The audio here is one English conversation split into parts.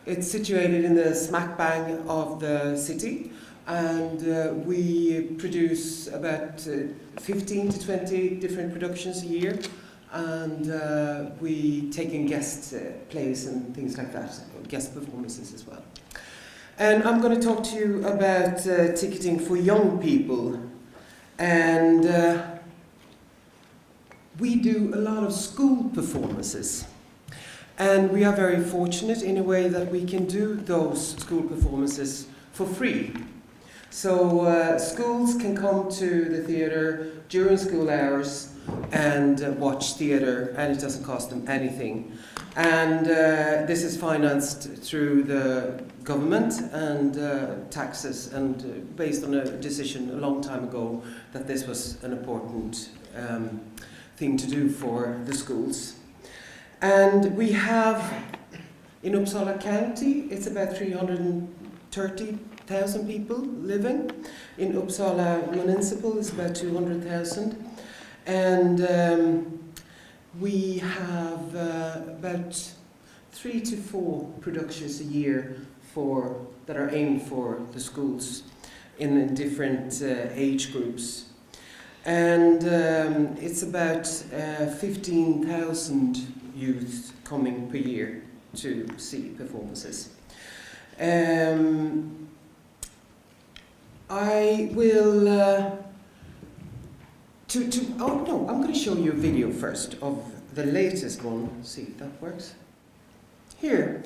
It's situated in the smack bang of the city, and we produce about 15 to 20 different productions a year, and we take in guest plays and things like that, guest performances as well. And I'm going to talk to you about ticketing for young people, and we do a lot of school performances. And we are very fortunate in a way that we can do those school performances for free. So schools can come to the theatre during school hours and watch theatre, and it doesn't cost them anything. And this is financed through the government and taxes, and based on a decision a long time ago that this was an important thing to do for the schools. And we have, in Uppsala County, it's about 330,000 people living. In Uppsala Municipal, it's about 200,000. And we have about 3 to 4 productions a year that are aimed for the schools in different age groups. And it's about 15,000 youth coming per year to see performances. I will I'm going to show you a video first of the latest one. See if that works. Here,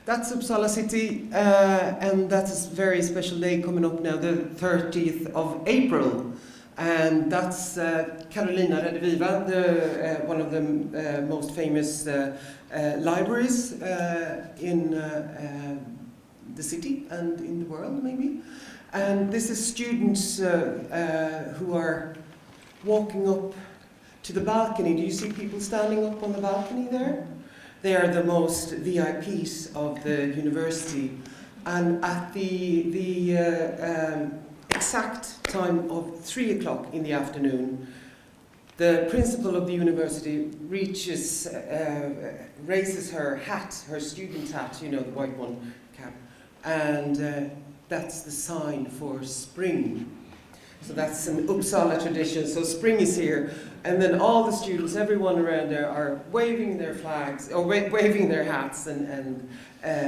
that's Uppsala City, and that's a very special day coming up now, the 30th of April. And that's Carolina Rediviva, one of the most famous libraries in the city and in the world, maybe. And this is students who are walking up to the balcony. Do you see people standing up on the balcony there? They are the most VIPs of the university. And at the exact time of 3 o'clock in the afternoon, the principal of the university raises her hat, her student hat, you know, the white one, cap, and that's the sign for spring. So that's an Uppsala tradition, so spring is here, and then all the students, everyone around there are waving their flags, or waving their hats and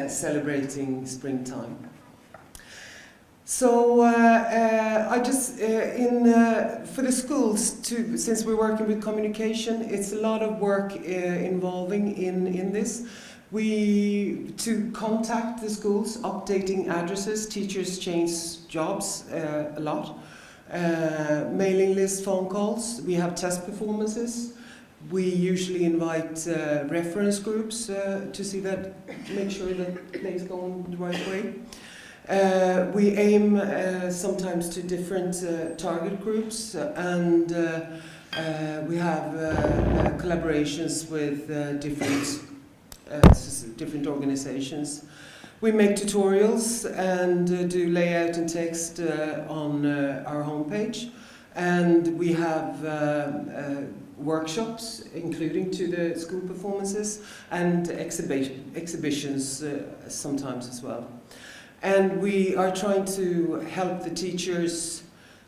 celebrating springtime. So I just, for the schools, since we're working with communication, it's a lot of work involving in this. To contact the schools, updating addresses, teachers change jobs a lot. Mailing list, phone calls, we have test performances. We usually invite reference groups to see that, make sure that plays going the right way. We aim sometimes to different target groups, and we have collaborations with different organizations. We make tutorials and do layout and text on our homepage, and we have workshops, including to the school performances, and exhibitions sometimes as well. And we are trying to help the teachers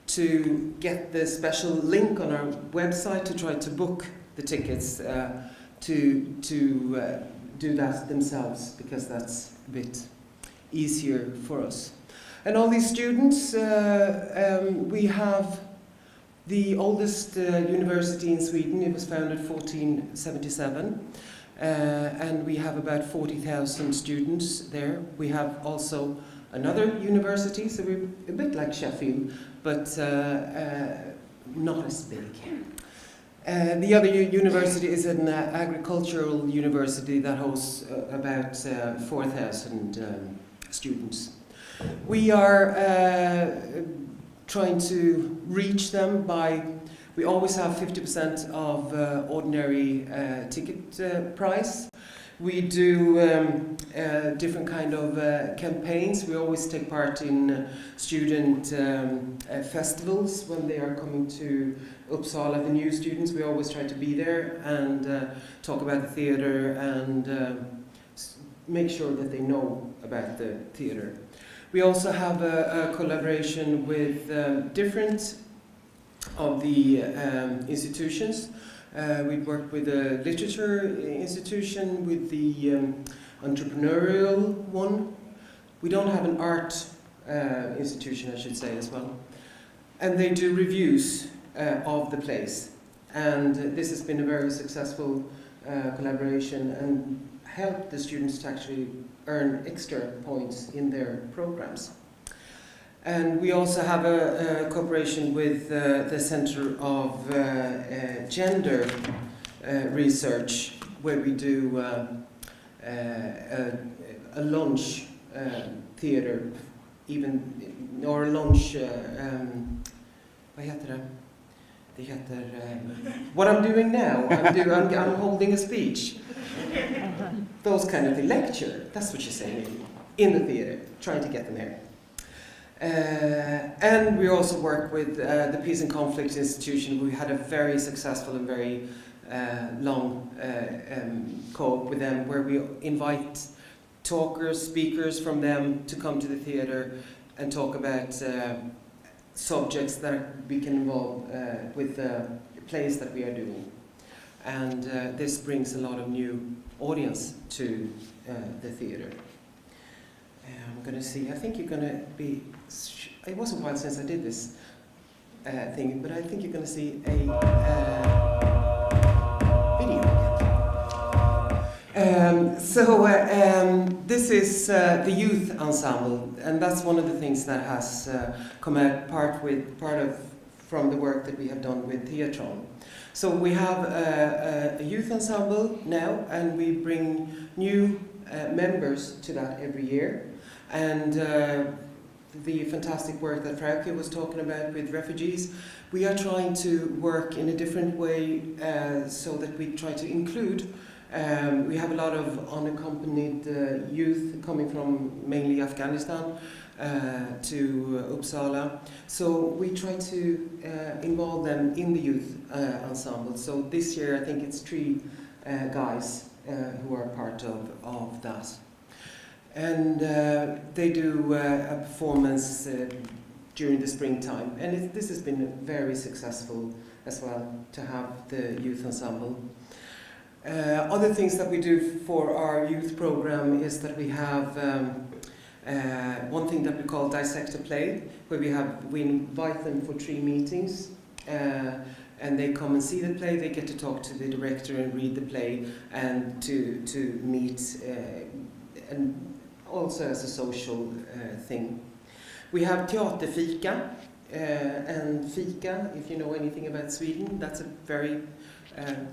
to get the special link on our website to try to book the tickets, to do that themselves, because that's a bit easier for us. And all these students, we have the oldest university in Sweden. It was founded in 1477. And we have about 40,000 students there. We have also another university, so we're a bit like Sheffield, but not as big. The other university is an agricultural university that hosts about 4,000 students. We are trying to reach them by, we always have 50% of ordinary ticket price. We do different kind of campaigns. We always take part in student festivals when they are coming to Uppsala. The new students, we always try to be there and talk about the theatre and make sure that they know about the theatre. We also have a collaboration with different of the institutions. We work with the literature institution, with the entrepreneurial one. We don't have an art institution, I should say, as well. And they do reviews of the plays. And this has been a very successful collaboration and helped the students to actually earn extra points in their programs. And we also have a cooperation with the Center of Gender Research, where we do a lunch theatre, or a lunch, vad heter det? Det heter, what I'm doing now, I'm holding a speech. Those kind of things, lecture, that's what you're saying, in the theatre, trying to get them here. And we also work with the Peace and Conflict Institution. We had a very successful and very long co-op with them, where we invite talkers, speakers from them to come to the theatre and talk about subjects that we can involve with the plays that we are doing. And this brings a lot of new audience to the theatre. I'm going to see, I think you're going to be, it was a while since I did this thing, but I think you're going to see a video. This is the youth ensemble, and that's one of the things that has come out from the work that we have done with Theatron. So we have a youth ensemble now, and we bring new members to that every year. And the fantastic work that Frauke was talking about with refugees, we are trying to work in a different way so that we try to include. We have a lot of unaccompanied youth coming from mainly Afghanistan to Uppsala. So we try to involve them in the youth ensemble. So this year I think it's 3 guys who are part of that. And they do a performance during the springtime. And this has been very successful as well, to have the youth ensemble. Other things that we do for our youth program is that we have one thing that we call Dissect a Play, where we invite them for 3 meetings, and they come and see the play. They get to talk to the director and read the play, and to meet, and also as a social thing. We have teaterfika, and fika, if you know anything about Sweden, that's a very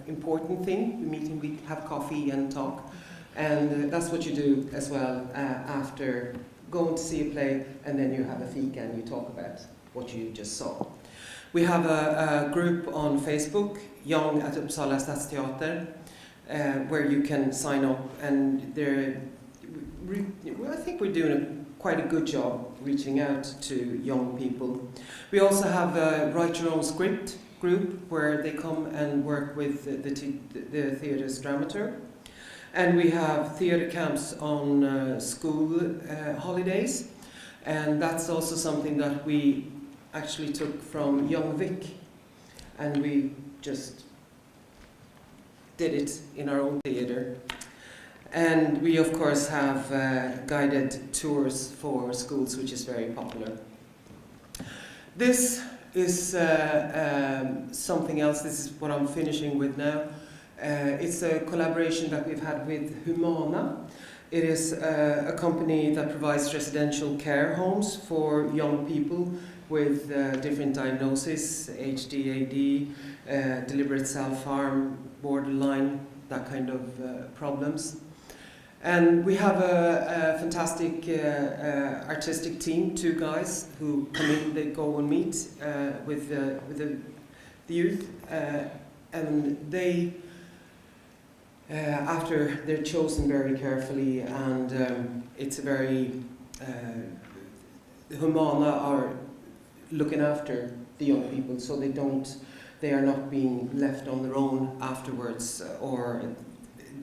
important thing. We have coffee and talk, and that's what you do as well after going to see a play, and then you have a fika and you talk about what you just saw. We have a group on Facebook, Young at Uppsala Stadsteater, where you can sign up, and I think we're doing quite a good job reaching out to young people. We also have a Write Your Own Script group, where they come and work with the theatre's dramaturg. And we have theatre camps on school holidays, and that's also something that we actually took from Young Vic, and we just did it in our own theatre. And we of course have guided tours for schools, which is very popular. This is something else. This is what I'm finishing with now. It's a collaboration that we've had with Humana. It is a company that provides residential care homes for young people with different diagnoses, HD, AD, deliberate self-harm, borderline, that kind of problems. And we have a fantastic artistic team, 2 guys who come in, they go and meet with the youth, and they, after they're chosen very carefully, and it's a very, Humana are looking after the young people, so they are not being left on their own afterwards, or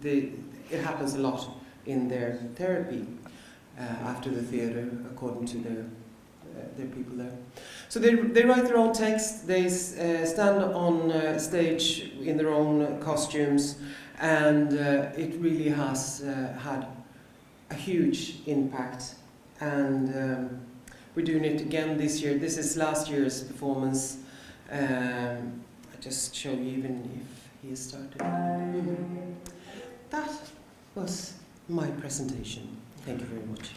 it happens a lot in their therapy after the theatre, according to their people there. So they write their own text, they stand on stage in their own costumes, and it really has had a huge impact. And we're doing it again this year. This is last year's performance. I just show you even if he has started. That was my presentation. Thank you very much.